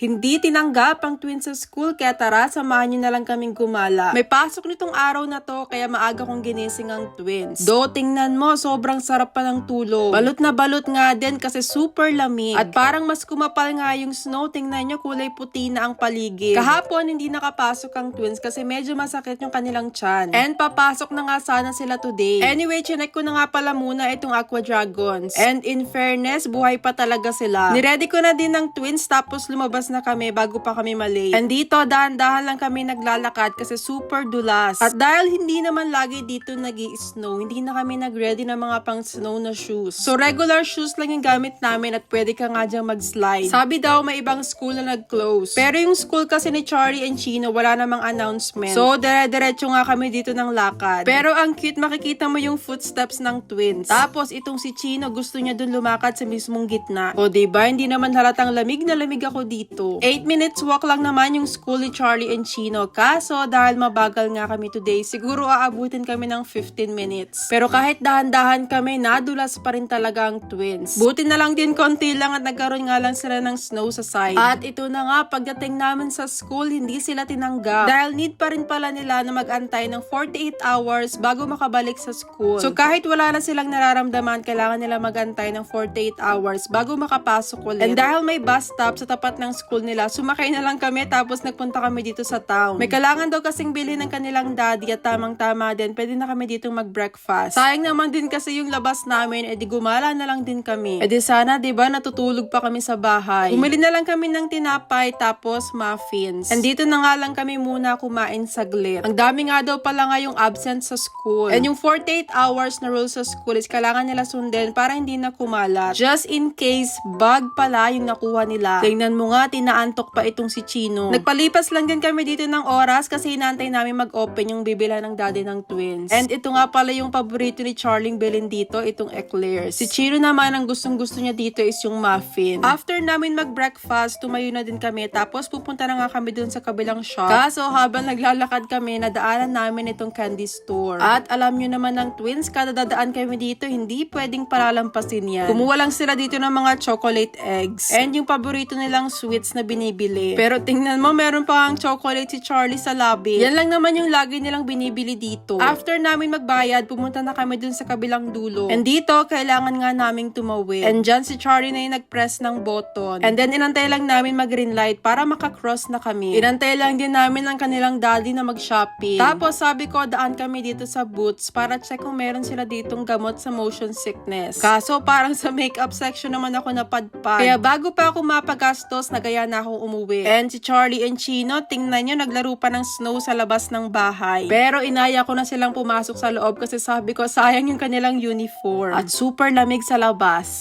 Hindi tinanggap ang twins sa school kaya tara, samahan niyo na lang kaming gumala. May pasok nitong araw na to kaya maaga kong ginising ang twins. Do, tingnan mo, sobrang sarap pa ng tulog. Balot na balot nga din kasi super lamig. At parang mas kumapal nga yung snow, tingnan nyo kulay puti na ang paligid. Kahapon hindi nakapasok ang twins kasi medyo masakit yung kanilang tiyan. And papasok na nga sana sila today. Anyway, chinek ko na nga pala muna itong Aqua Dragons. And in fairness, buhay pa talaga sila. Niready ko na din ng twins tapos lumabas na kami bago pa kami malate. And dito, dahan-dahan lang kami naglalakad kasi super dulas. At dahil hindi naman lagi dito nag-i-snow, hindi na kami nag-ready ng mga pang snow na shoes. So regular shoes lang yung gamit namin at pwede ka nga dyan mag-slide. Sabi daw may ibang school na nag-close. Pero yung school kasi ni Charlie and Chino, wala namang announcement. So dire-diretso nga kami dito ng lakad. Pero ang cute, makikita mo yung footsteps ng twins. Tapos itong si Chino, gusto niya dun lumakad sa mismong gitna. O diba, hindi naman halatang lamig na lamig ako dito. 8 minutes walk lang naman yung school ni Charlie and Chino. Kaso, dahil mabagal nga kami today, siguro aabutin kami ng 15 minutes. Pero kahit dahan-dahan kami, nadulas pa rin talaga ang twins. Buti na lang din konti lang at nagkaroon nga lang sila ng snow sa side. At ito na nga, pagdating namin sa school, hindi sila tinanggap. Dahil need pa rin pala nila na mag-antay ng 48 hours bago makabalik sa school. So kahit wala na silang nararamdaman, kailangan nila mag-antay ng 48 hours bago makapasok ulit. And dahil may bus stop sa tapat ng school nila, sumakay na lang kami tapos nagpunta kami dito sa town. May kailangan daw kasing bili ng kanilang daddy at tamang-tama din, pwede na kami dito mag-breakfast. Sayang naman din kasi yung labas namin, edi gumala na lang din kami. Edi sana, diba, natutulog pa kami sa bahay. Bumili na lang kami ng tinapay tapos muffins. And dito na nga lang kami muna kumain saglit. Ang dami nga daw pala nga yung absent sa school. And yung 48 hours na rule sa school is kailangan nila sundin para hindi na kumalat. Just in case, bag pala yung nakuha nila. Tingnan mo nga, tinaantok pa itong si Chino. Nagpalipas lang din kami dito ng oras kasi hinantay namin mag-open yung bibila ng daddy ng twins. And ito nga pala yung paborito ni Charlie bilhin dito, itong eclairs. Si Chino naman, ang gustong-gusto niya dito is yung muffin. After namin mag-breakfast, tumayo na din kami tapos pupunta na nga kami dun sa kabilang shop. Kaso habang naglalakad kami, nadaanan namin itong candy store. At alam nyo naman ng twins, kada dadaan kami dito, hindi pwedeng palalampasin yan. Kumuha lang sila dito ng mga chocolate eggs. And yung paborito nilang sweets na binibili. Pero tingnan mo, meron pa ang chocolate si Charlie sa lobby. Yan lang naman yung lagi nilang binibili dito. After namin magbayad, pumunta na kami dun sa kabilang dulo. And dito, kailangan nga naming tumawid. And dyan si Charlie na yung nag-press ng button. And then inantay lang namin mag-green light para makakross na kami. Inantay lang din namin ang kanilang daddy na mag-shopping. Tapos sabi ko, daan kami dito sa Boots para check kung meron sila ditong gamot sa motion sickness. Kaso parang sa makeup section naman ako napadpad. Kaya bago pa ako mapagastos, nagaya na akong umuwi. And si Charlie and Chino, tingnan nyo, naglaro pa ng snow sa labas ng bahay. Pero inaya ko na silang pumasok sa loob kasi sabi ko, sayang yung kanilang uniform. At super lamig sa labas.